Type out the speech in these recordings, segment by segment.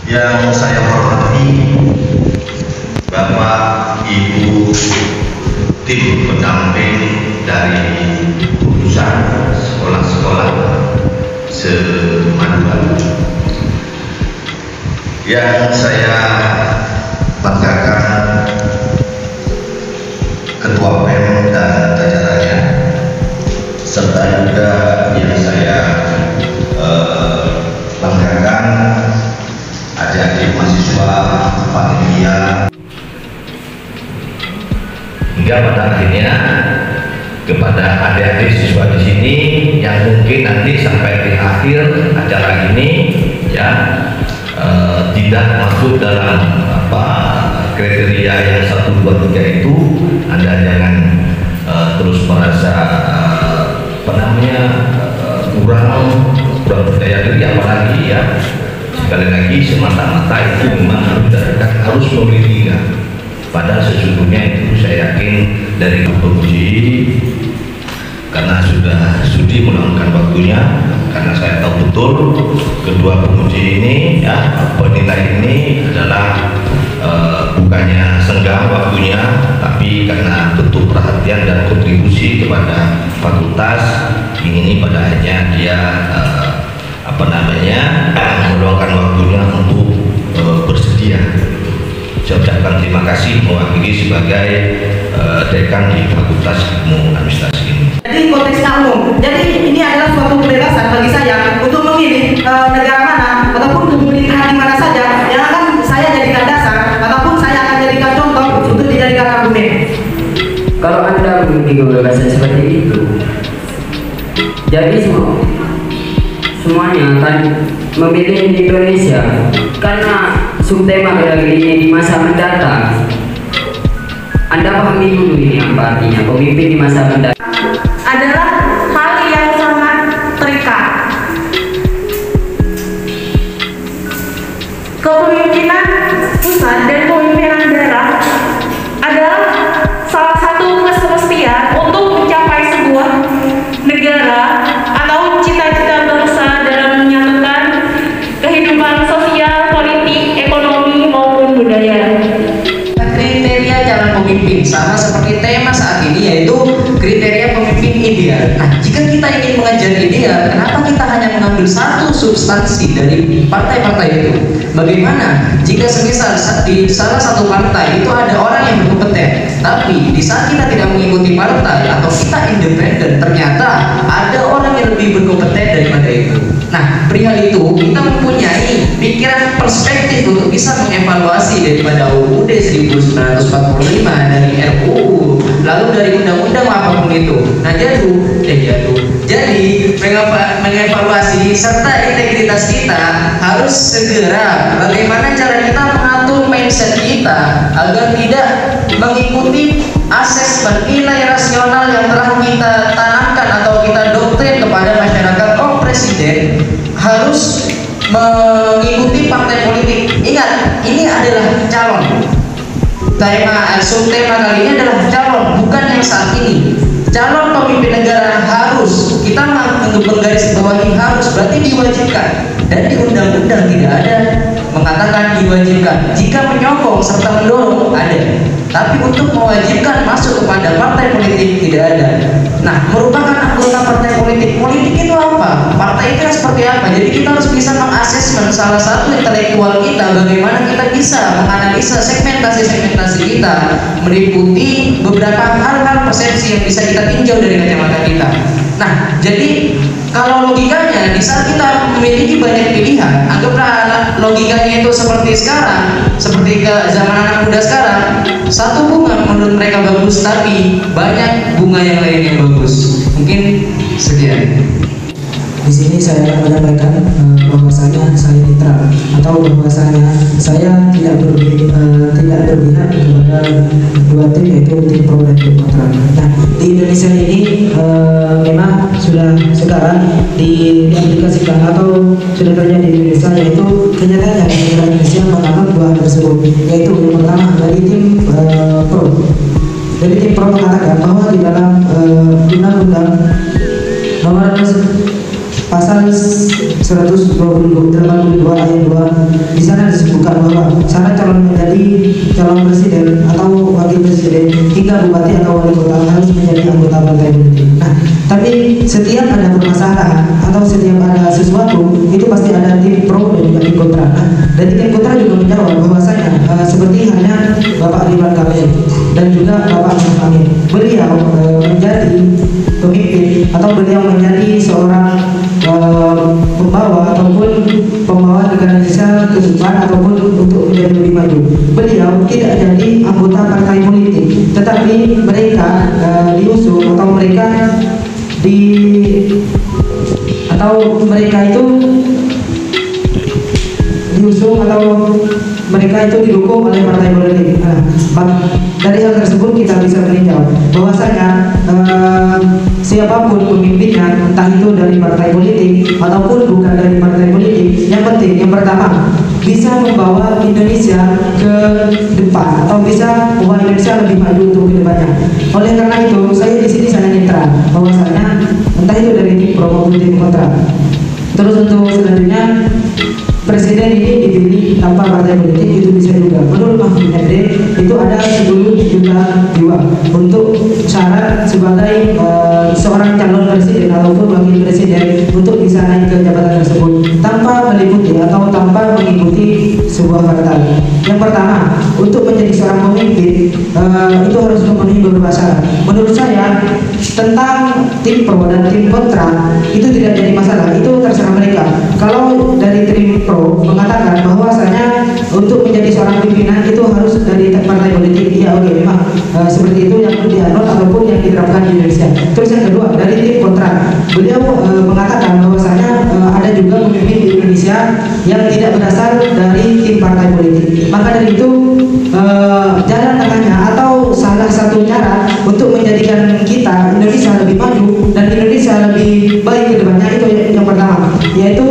Yang saya hormati Bapak Ibu tim pendamping dari urusan sekolah-sekolah se-Madura. Yang saya banggakan Ketua PEM dan jajarannya, serta juga yang saya banggakan adik-adik mahasiswa panitia. Hingga pada akhirnya kepada adik-adik siswa di sini yang mungkin nanti sampai di akhir acara ini ya tidak masuk dalam kriteria yang 1, 2, 3 itu, Anda jangan terus merasa kurang percaya diri, apalagi ya sekali lagi semata-mata itu memang harus memiliki pada sesungguhnya itu saya yakin dari penguji karena sudah sudi meluangkan waktunya, karena saya tahu betul kedua penguji ini ya penilai ini adalah bukannya senggang waktunya, tapi karena bentuk perhatian dan kontribusi kepada fakultas ini pada akhirnya dia meluangkan waktunya untuk bersedia. Saya ucapkan terima kasih mewakili sebagai dekan di Fakultas Ilmu Administrasi ini. Jadi konteksnya umum. Jadi ini adalah suatu kebebasan bagi saya untuk memilih negara mana ataupun pemerintahan di mana saja yang akan saya jadikan dasar ataupun saya akan jadikan contoh untuk dijadikan argumen. Kalau Anda memiliki kebebasan seperti itu, jadi semuanya akan memilih Indonesia karena subtema dari ini di masa mendatang. Anda pahami dulu ini apa artinya pemimpin di masa mendatang. Adalah hal yang sangat terikat. Kepemimpinan pusat dan kepemimpinan daerah adalah salah satu kesemestian untuk mencapai sebuah negara atau cita-cita bangsa dalam menyatukan kehidupan sosial, politik, ekonomi maupun budaya. Kriteria calon pemimpin sama seperti tema saat ini, yaitu kriteria pemimpin ideal. Nah, jika kita ingin mengejar ideal, kenapa kita hanya mengambil satu substansi dari partai-partai itu? Bagaimana jika semisal di salah satu partai itu ada orang yang berkompeten, tapi di saat kita tidak mengikuti partai atau kita independen, ternyata ada orang yang lebih berkompeten daripada itu. Nah, perihal itu kita mempunyai pikiran perspektif untuk bisa mengevaluasi daripada UUD 1945, dari RUU, lalu dari undang-undang apapun itu. Nah, jadi mengevaluasi serta integritas kita harus segera bagaimana cara kita mengatur mindset kita agar tidak mengikuti asesmen nilai rasional yang telah kita tanamkan atau kita doktrin kepada masyarakat. Oh, presiden harus mengikuti partai politik. Ingat, ini adalah calon. Subtema kali ini adalah calon, bukan yang saat ini. Calon pemimpin negara harus, kita menggarisbawahi harus, berarti diwajibkan. Dan di undang-undang tidak ada mengatakan diwajibkan. Jika menyokong serta mendorong ada, tapi untuk mewajibkan masuk kepada partai politik tidak ada. Nah, merupakan anggota partai politik. Politik itu apa? Partai itu seperti apa? Jadi kita harus bisa mengasesmen salah satu intelektual kita, bagaimana kita bisa menganalisa segmentasi kita, meliputi beberapa hal-hal persepsi yang bisa kita tinjau dari kacamata kita. Nah, jadi kalau logikanya di saat kita memiliki banyak pilihan, anggaplah logikanya itu seperti sekarang, seperti ke zaman anak muda sekarang, satu bunga menurut mereka bagus, tapi banyak bunga yang lain yang bagus. Mungkin sekian. Di sini saya akan menyampaikan bahwasanya saya netral atau bahwasanya saya tidak berpihak kepada dua tim, yaitu tim pro dan tim kontra. Nah, di Indonesia ini memang sudah sekarang diaplikasikan atau sudah terjadi di Indonesia, yaitu kenyataannya negara Indonesia menganut dua hal tersebut, yaitu yang pertama dari tim pro. Dari tim pro mengatakan bahwa di dalam undang-undang nomor pasal 182 ayat 2 di sana disebut juga bahwa syarat calon menjadi calon presiden atau wakil presiden hingga bupati atau wali kota harus menjadi anggota partai politik. Nah, tapi setiap ada permasalahan atau setiap ada sesuatu itu pasti ada tim pro dan juga tim kontra. Nah, dari tim kontra juga menjawab bahwasanya seperti halnya Bapak Ridwan Kamil dan juga Bapak Maruf Amin, beliau menjadi pemimpin atau beliau menjadi seorang pembawa ataupun pembawa negara Indonesia ke depan ataupun untuk menjadi lebih maju. Beliau tidak jadi anggota partai politik, tetapi mereka diusung atau mereka itu diusung atau mereka itu didukung oleh partai politik. Nah, dari hal tersebut kita bisa meninjau bahwasanya siapapun pemimpinnya, entah itu dari partai politik ataupun bukan dari partai politik, yang penting yang pertama bisa membawa Indonesia ke depan atau bisa membawa Indonesia lebih maju untuk kedepannya. Oleh karena itu saya di sini sangat netral bahwasanya entah itu dari tim pro maupun tim kontra. Terus untuk selanjutnya, presiden ini dipilih tanpa partai politik itu bisa juga. Menurut Mahfud MD itu ada 10 juta jiwa untuk syarat sebagai seorang calon presiden ataupun wakil presiden untuk bisa naik ke jabatan tersebut tanpa meliputi atau tanpa mengikuti sebuah partai. Yang pertama, untuk menjadi seorang pemimpin itu harus memenuhi beberapa syarat. Menurut saya tentang tim pro dan tim kontra itu tidak jadi masalah, itu terserah mereka. Kalau dari tim pro mengatakan bahwasanya untuk menjadi seorang pimpinan itu harus dari partai politik, ya oke, memang seperti itu yang dianut ataupun yang diterapkan di Indonesia. Terus yang kedua, dari tim kontra, beliau mengatakan bahwasanya ada juga pemimpin di Indonesia yang tidak berasal dari tim partai politik. Maka dari itu jalan tengahnya atau salah satu cara untuk menjadikan kita Indonesia lebih maju dan Indonesia lebih baik ke depannya itu yang pertama, yaitu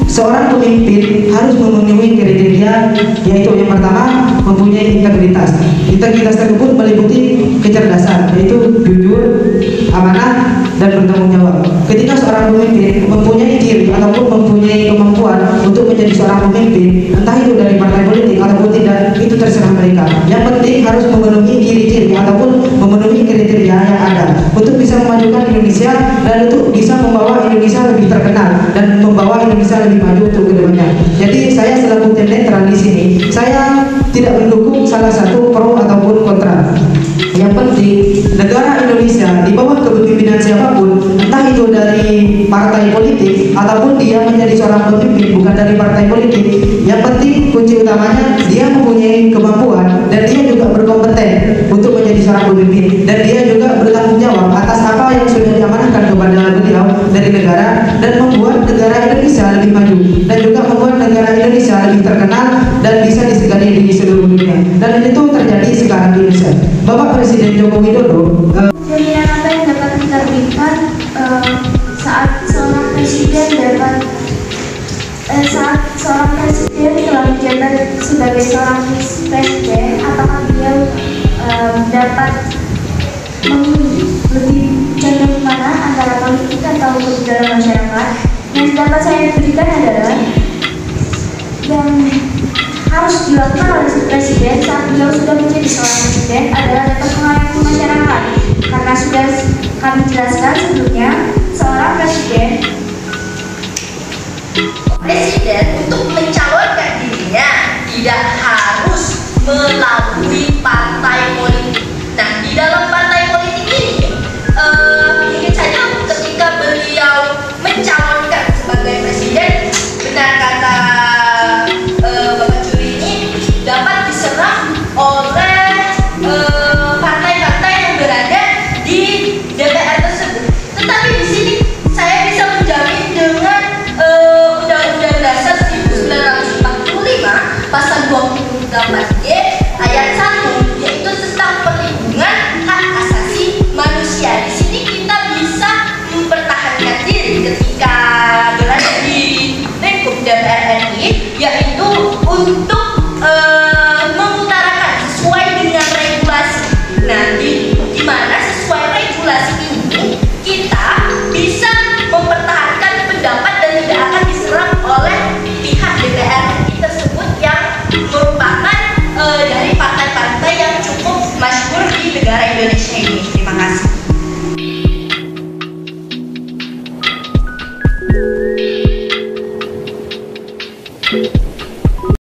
seorang pemimpin harus memenuhi kriteria, yaitu yang pertama mempunyai integritas. Integritas tersebut meliputi kecerdasan, yaitu jujur, amanah, dan bertanggung jawab. Ketika seorang pemimpin mempunyai diri ataupun mempunyai kemampuan untuk menjadi seorang pemimpin, entah itu dari partai politik ataupun tidak, itu terserah mereka. Yang penting harus memenuhi diri-diri ataupun memenuhi kriteria yang ada untuk bisa memajukan Indonesia dan untuk bisa membawa Indonesia lebih terkenal dan membawa Indonesia lebih maju untuk kedepannya. Jadi saya selaku tim netral di sini, saya tidak mendukung salah satu pro ataupun kontra. Yang penting negara Indonesia di bawah kepemimpinan siapapun, entah itu dari partai politik ataupun dia menjadi seorang pemimpin bukan dari partai politik, yang penting kunci utamanya dia mempunyai kemampuan dan dia juga berkompeten untuk menjadi seorang pemimpin dan dia juga bertanggung jawab atas apa yang sudah diamanahkan kepada beliau dari negara dan membuat negara Indonesia lebih maju dan juga membuat negara Indonesia lebih terkenal dan bisa disegani di seluruh dunia. Dan itu terjadi sekarang di Indonesia. Bapak Presiden Joko Widodo jaminan apa yang dapat diterbitkan saat seorang presiden telah menjabat sebagai seorang presiden, apakah beliau dapat memilih lebih cenderung mana antara politik atau dalam masyarakat? Yang dapat saya berikan adalah yang harus dilakukan oleh presiden saat beliau sudah menjadi seorang presiden adalah dapat mengayomi masyarakat, karena sudah kami jelaskan sebelumnya seorang presiden untuk mencalonkan dirinya tidak harus melalui partai politik. Nah, di dalam partai politik ini mungkin saja ketika beliau mencalonkan sebagai presiden, benar kata Bapak Juri ini dapat diserang oleh partai-partai yang berada di DPR tersebut. Tetapi di sini saya bisa menjamin dengan Undang-Undang Dasar 1945 pasal 28G ayat 1, yaitu tentang perlindungan hak asasi manusia. Di sini kita bisa mempertahankan diri ketika berada di lingkup DPR RI, yaitu untuk